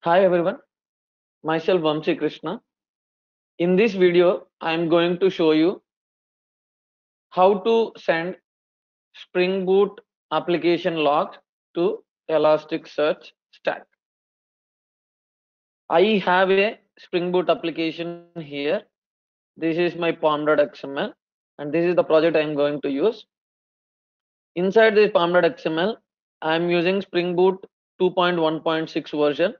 Hi everyone, myself Vamsi Krishna. In this video, I am going to show you how to send Spring Boot application logs to Elasticsearch Stack. I have a Spring Boot application here. This is my pom.xml and this is the project I am going to use. Inside this pom.xml, I am using Spring Boot 2.1.6 version.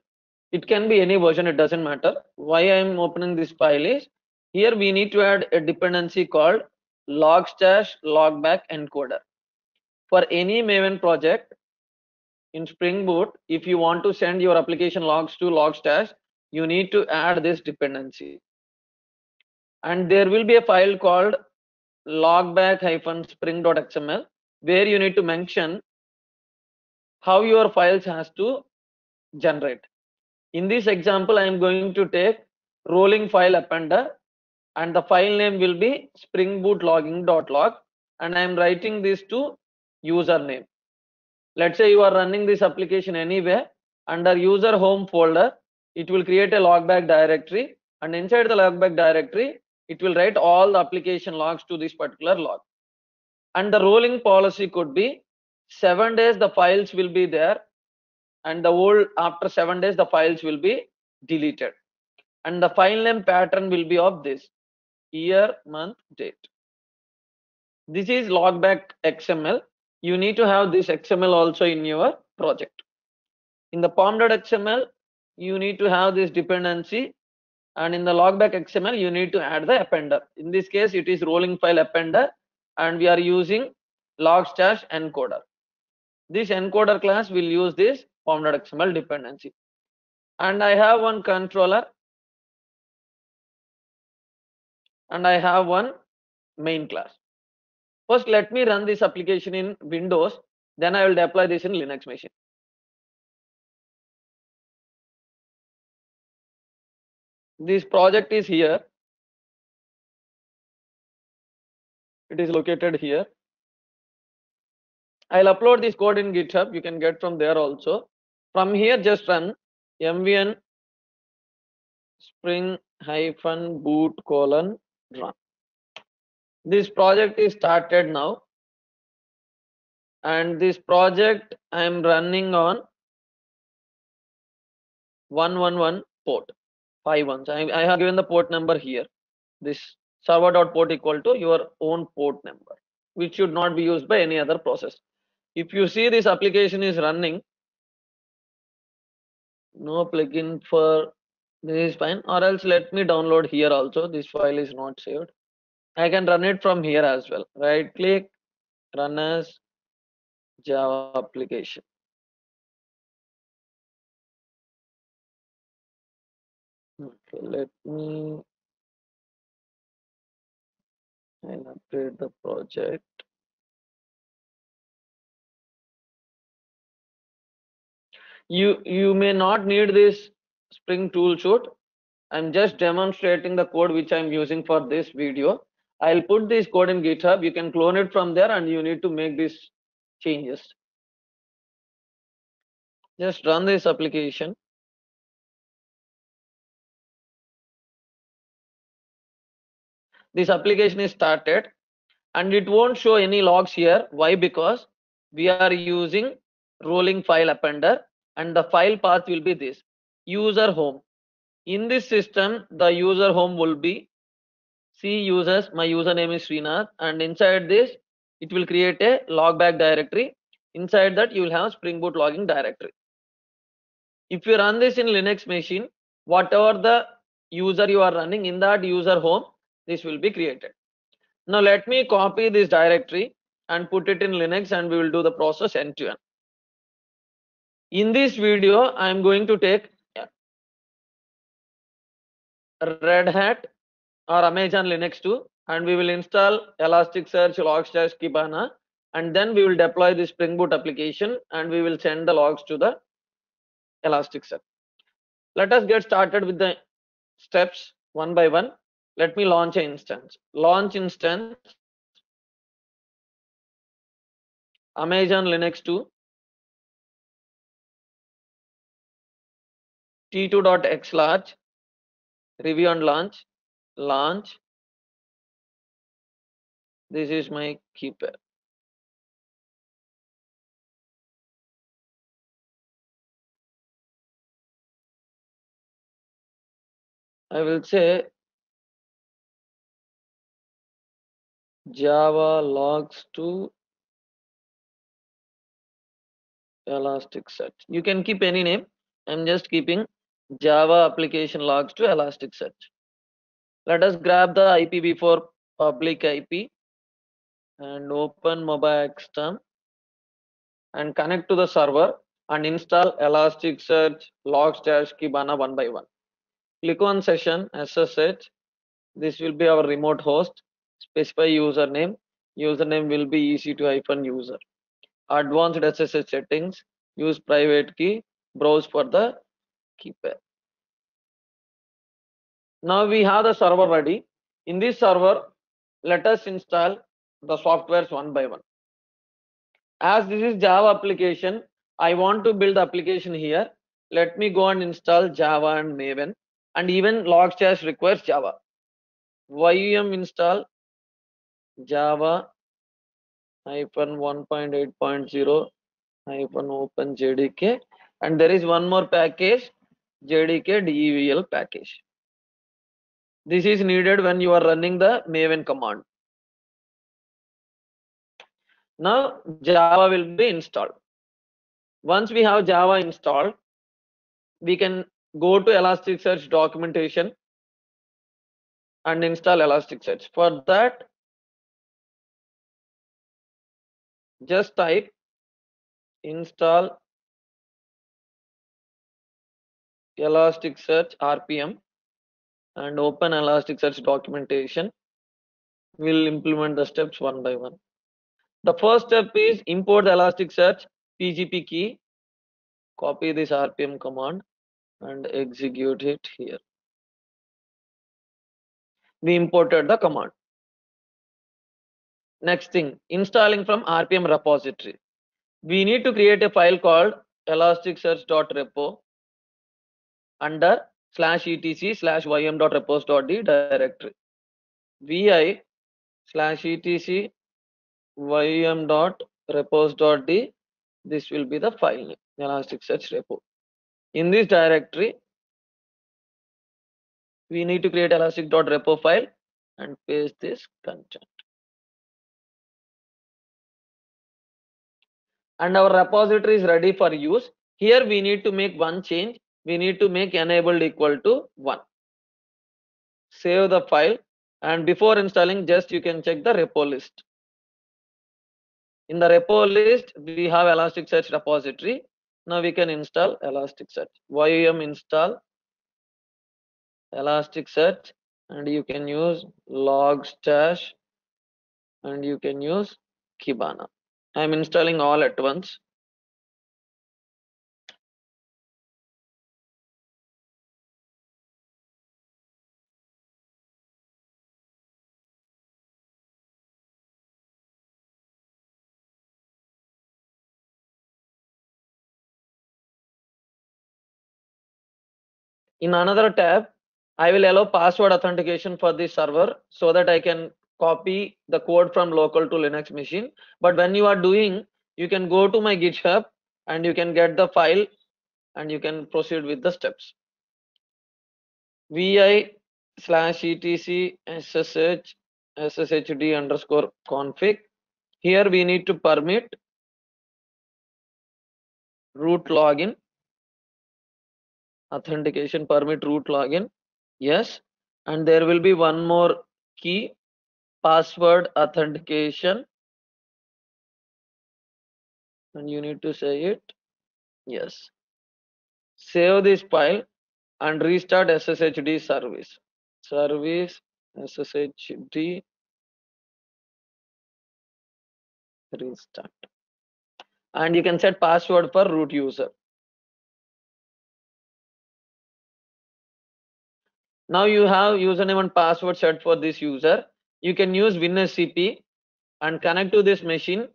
It can be any version, it doesn't matter. Why I am opening this file is here we need to add a dependency called logstash logback encoder. For any Maven project in Spring Boot, if you want to send your application logs to logstash, you need to add this dependency. And there will be a file called logback-spring.xml where you need to mention how your files has to generate. In this example, I am going to take rolling file appender and the file name will be springbootlogging.log and I am writing this to username. Let's say you are running this application anywhere, under user home folder, it will create a logback directory and inside the logback directory, it will write all the application logs to this particular log. And the rolling policy could be 7 days the files will be there and after 7 days the files will be deleted. And the file name pattern will be of this year, month, date. This is logback XML. You need to have this XML also in your project. In the pom.xml, you need to have this dependency, and in the logback XML, you need to add the appender. In this case, it is rolling file appender, and we are using logstash encoder. This encoder class will use this pom.xml dependency. And I have one controller, and I have one main class. First, let me run this application in Windows, then I will deploy this in Linux machine. This project is here. It is located here. I'll upload this code in GitHub. You can get from there also. From here, just run mvn spring-boot:run. This project is started now. And this project I am running on 111 port 51. I have given the port number here. This server.port equal to your own port number, which should not be used by any other process. If you see this application is running, no plugin for this is fine, or else let me download here also. This file is not saved. I can run it from here as well. Right click, run as Java application. Okay, let me upgrade the project. You may not need this Spring toolsuit. I'm just demonstrating the code which I'm using for this video. I'll put this code in GitHub. You can clone it from there and you need to make these changes. Just run this application. This application is started and it won't show any logs here. Why? Because we are using rolling file appender and the file path will be this user home. In this system, the user home will be C users. My username is Srinath, and inside this, it will create a logback directory. Inside that, you will have Spring Boot logging directory. If you run this in Linux machine, whatever the user you are running in that user home, this will be created. Now let me copy this directory and put it in Linux, and we will do the process end to end. In this video, I am going to take Red Hat or Amazon Linux 2 and we will install Elasticsearch Logstash Kibana and then we will deploy the Spring Boot application and we will send the logs to the Elasticsearch. Let us get started with the steps one by one. Let me launch an instance. Launch instance Amazon Linux 2. t2.x large, review and launch. This is my key pair. I will say Java logs to Elasticsearch. You can keep any name. I'm just keeping Java application logs to Elasticsearch. Let us grab the IPv4 public IP and open mobile xterm and connect to the server and install Elasticsearch logs-kibana one by one. Click on session SSH. This will be our remote host. Specify username. Username will be EC2-user. Advanced SSH settings. Use private key. Browse for the key pair. Now we have the server ready. In this server, let us install the softwares one by one. As this is Java application, I want to build the application here. Let me go and install Java and Maven, and even Logstash requires Java. Yum install Java hyphen 1.8.0 hyphen open JDK, and there is one more package, JDK devel package. This is needed when you are running the Maven command. Now Java will be installed. Once we have Java installed, we can go to Elasticsearch documentation and install Elasticsearch. For that, just type install Elasticsearch RPM and open Elasticsearch documentation. We'll implement the steps one by one. The first step is import the Elasticsearch PGP key. Copy this RPM command and execute it here. We imported the command. Next thing, installing from RPM repository. We need to create a file called elasticsearch.repo under /etc/ym.repos.d directory. vi /etc ym.repos.d. This will be the file name, Elasticsearch repo. In this directory, we need to create elastic.repo file and paste this content. And our repository is ready for use. Here we need to make one change. We need to make enabled equal to 1. Save the file, and before installing, just you can check the repo list. In the repo list, we have Elasticsearch repository. Now we can install Elasticsearch. Yum install Elasticsearch, and you can use Logstash, and you can use Kibana. I'm installing all at once. In another tab, I will allow password authentication for this server so that I can copy the code from local to Linux machine. But when you are doing, you can go to my GitHub and you can get the file and you can proceed with the steps. vi /etc sshd_config. Here we need to permit root login authentication, permit root login, yes, and there will be one more key, password authentication, and you need to say it, yes. Save this file and restart sshd service sshd restart, and you can set password for root user. Now you have username and password set for this user. You can use WinSCP and connect to this machine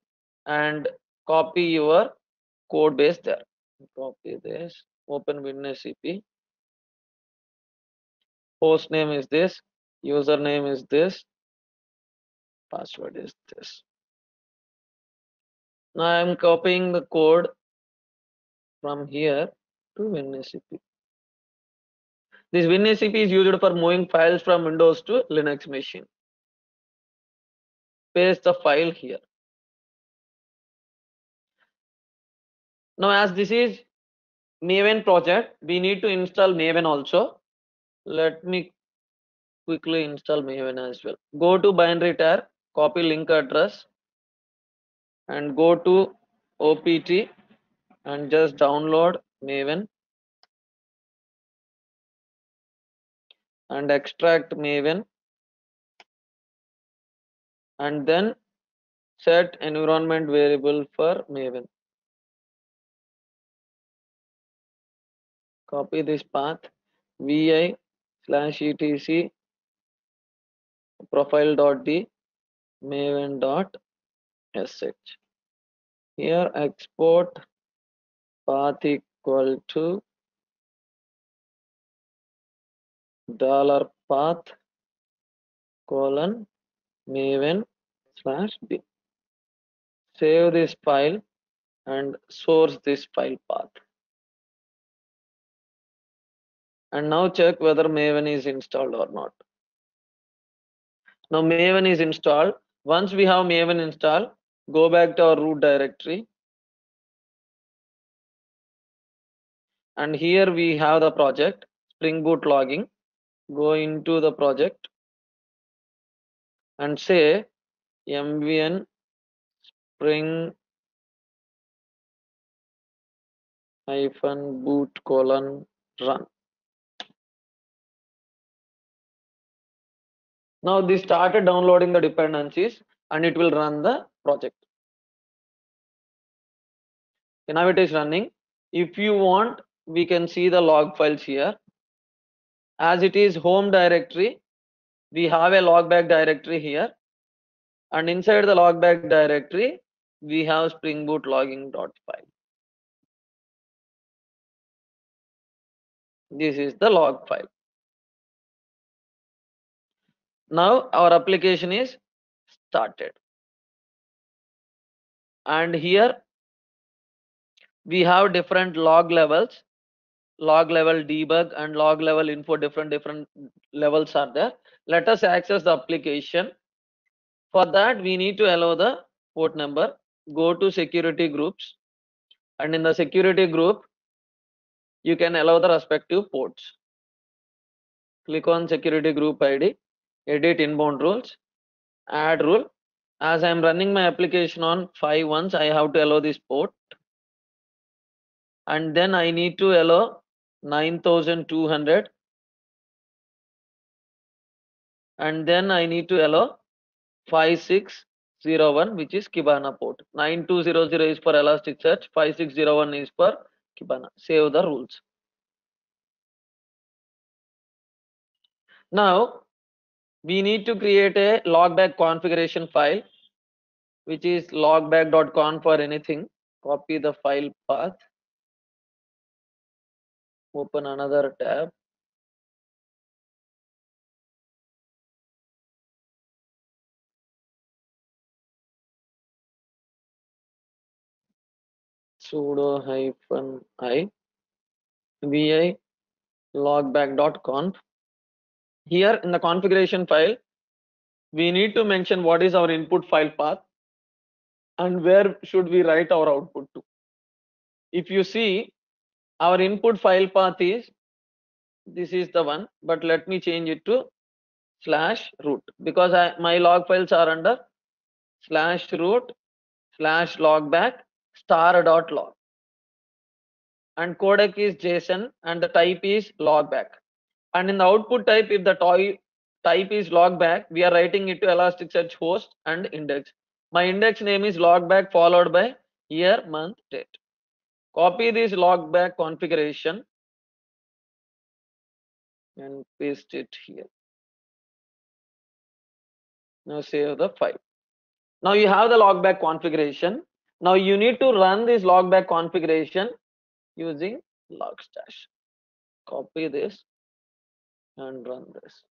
and copy your code base there. Copy this, open WinSCP host name is this, username is this, password is this. Now I am copying the code from here to WinSCP. This WinSCP is used for moving files from Windows to Linux machine. Paste the file here. Now as this is Maven project, we need to install Maven also. Let me quickly install Maven as well. Go to binary tar, copy link address and go to OPT and just download Maven and extract Maven and then set environment variable for Maven. Copy this path vi/etc profile.d maven.sh. Here export path equal to $path :maven/b. Save this file and source this file path. And now check whether Maven is installed or not. Now Maven is installed. Once we have Maven installed, go back to our root directory. And here we have the project Spring Boot logging. Go into the project and say mvn spring -boot : run. Now this started downloading the dependencies and it will run the project. Now it is running. If you want, we can see the log files here. As it is home directory, we have a logback directory here, and inside the logback directory we have Spring Boot logging.file. This is the log file. Now our application is started, and here we have different log levels, log level debug and log level info. Different levels are there. Let us access the application. For that we need to allow the port number. Go to security groups, and in the security group you can allow the respective ports. Click on security group ID, edit inbound rules, add rule. As I am running my application on 5.1, I have to allow this port, and then I need to allow 9200, and then I need to allow 5601, which is Kibana port. 9200 is for Elasticsearch, 5601 is for Kibana. Save the rules. Now we need to create a logback configuration file, which is logback.conf for anything. Copy the file path, open another tab, sudo -i vi logback.conf. Here in the configuration file, we need to mention what is our input file path and where should we write our output to. If you see, our input file path is, this is the one, but let me change it to /root, because my log files are under /root /logback star.log, and codec is JSON and the type is logback. And in the output type, if the type is logback, we are writing it to Elasticsearch host and index. My index name is logback followed by year, month, date. Copy this logback configuration and paste it here. Now save the file. Now you have the logback configuration. Now you need to run this logback configuration using logstash. Copy this and run this.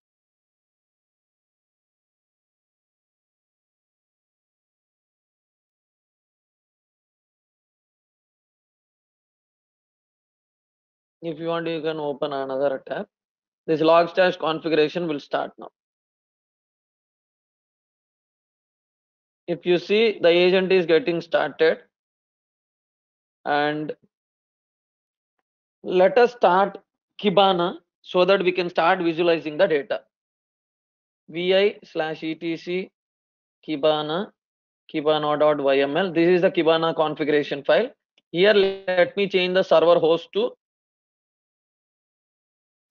If you want, you can open another tab. This Logstash configuration will start now. If you see, the agent is getting started, and let us start Kibana so that we can start visualizing the data. vi/etc Kibana kibana.yml. This is the Kibana configuration file. Here, let me change the server host to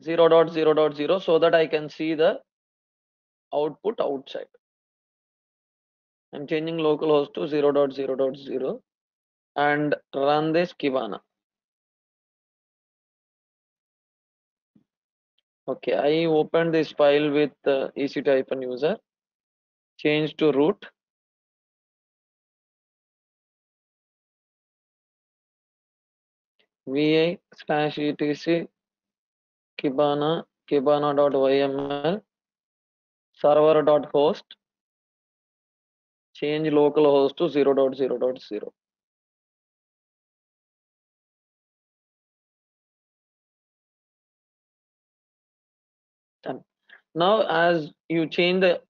0.0.0 so that I can see the output outside. I'm changing localhost to 0.0.0 and run this Kibana. Okay, I opened this file with EC2-user, change to root. vi/etc kibana.yml server.host, change localhost to 0.0.0. Done. Now, as you change the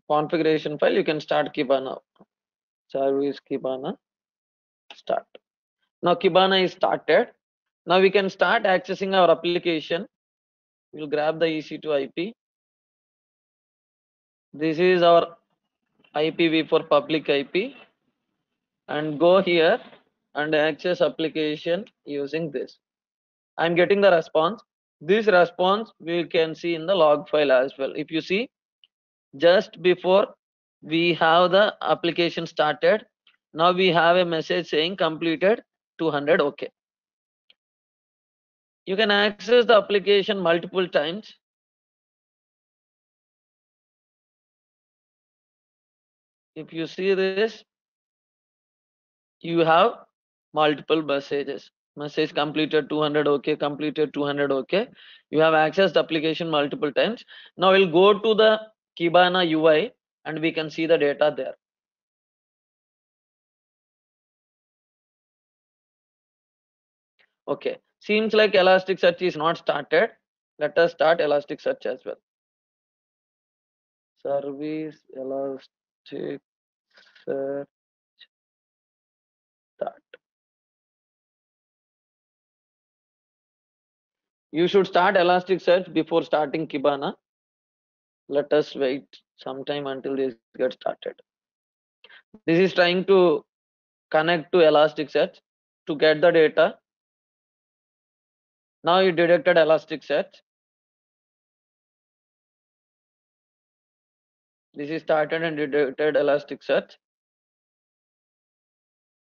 configuration file, you can start Kibana. Service Kibana start. Now Kibana is started. Now we can start accessing our application. We'll grab the EC2 IP. This is our IPv4 public IP, and go here and access application using this. I'm getting the response. This response we can see in the log file as well. If you see, just before we have the application started, now we have a message saying completed 200. Okay. You can access the application multiple times. If you see this, you have multiple messages. Message completed 200. Okay. Completed 200. Okay. You have accessed the application multiple times. Now we'll go to the Kibana UI and we can see the data there. Okay. Seems like Elasticsearch is not started. Let us start Elasticsearch as well. Service Elasticsearch start. You should start Elasticsearch before starting Kibana. Let us wait some time until this gets started. This is trying to connect to Elasticsearch to get the data. Now it detected Elasticsearch. This is started and detected Elasticsearch.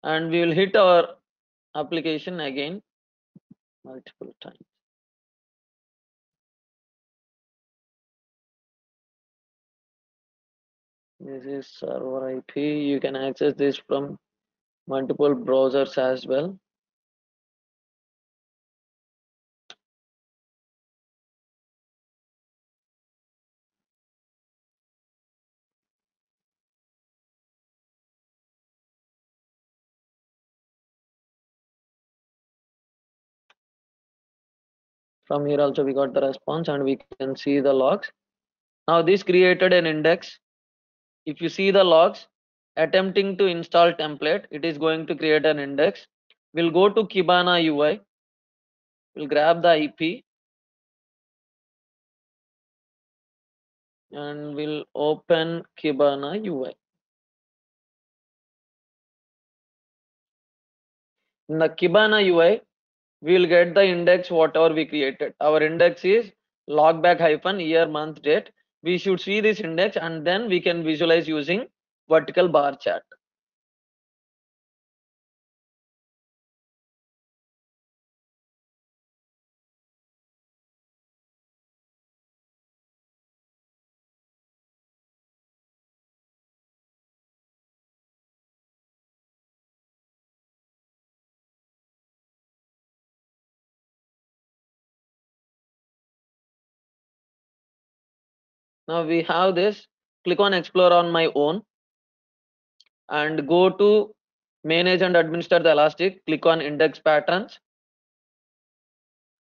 And we will hit our application again multiple times. This is server IP. You can access this from multiple browsers as well. From here also we got the response and we can see the logs. Now this created an index. If you see the logs, attempting to install template, it is going to create an index. We'll go to Kibana UI. We'll grab the IP and we'll open Kibana UI. In the Kibana UI, we'll get the index whatever we created. Our index is logback -year month date. We should see this index and then we can visualize using vertical bar chart. Now we have this. Click on explore on my own and go to manage and administer the Elastic. Click on index patterns,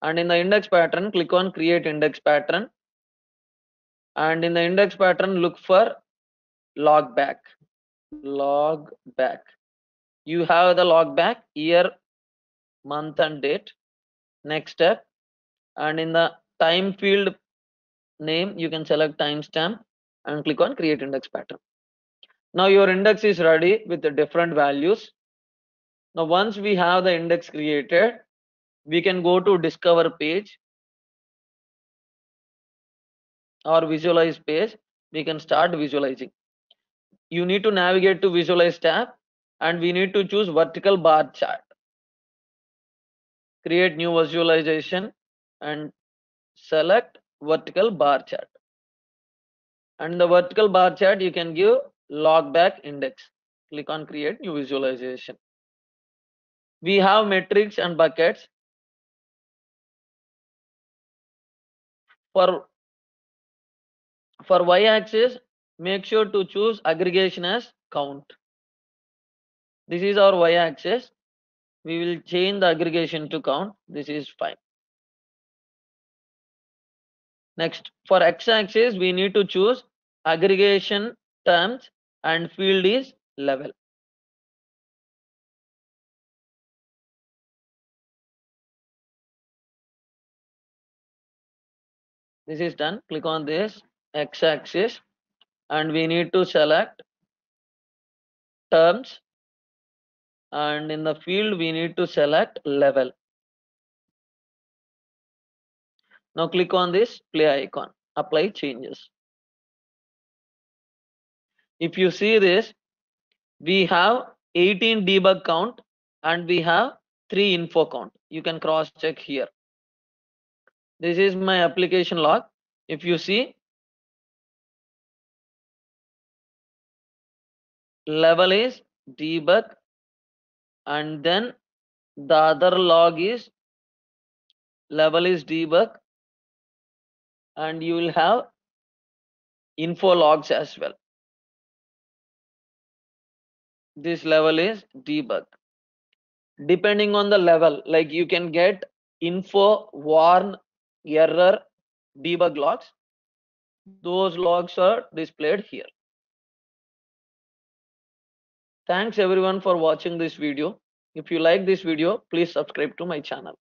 and in the index pattern click on create index pattern, and in the index pattern look for log back. You have the log back year, month and date. Next step, and in the time field name you can select timestamp and click on create index pattern. Now your index is ready with the different values. Now once we have the index created, we can go to discover page or visualize page. We can start visualizing. You need to navigate to visualize tab, and we need to choose vertical bar chart. Create new visualization and select vertical bar chart, and in the vertical bar chart you can give log back index. Click on create new visualization. We have metrics and buckets. For y-axis, make sure to choose aggregation as count. This is our y-axis. We will change the aggregation to count. This is fine. Next, for x-axis, we need to choose aggregation terms and field is level. This is done. Click on this x-axis and we need to select terms, and in the field we need to select level. Now click on this play icon, apply changes. If you see this, we have 18 debug count and we have 3 info count. You can cross check here. This is my application log. If you see, level is debug, and then the other log is level is debug, and you will have info logs as well. This level is debug. Depending on the level, like you can get info, warn, error, debug logs. Those logs are displayed here. Thanks everyone for watching this video. If you like this video, please subscribe to my channel.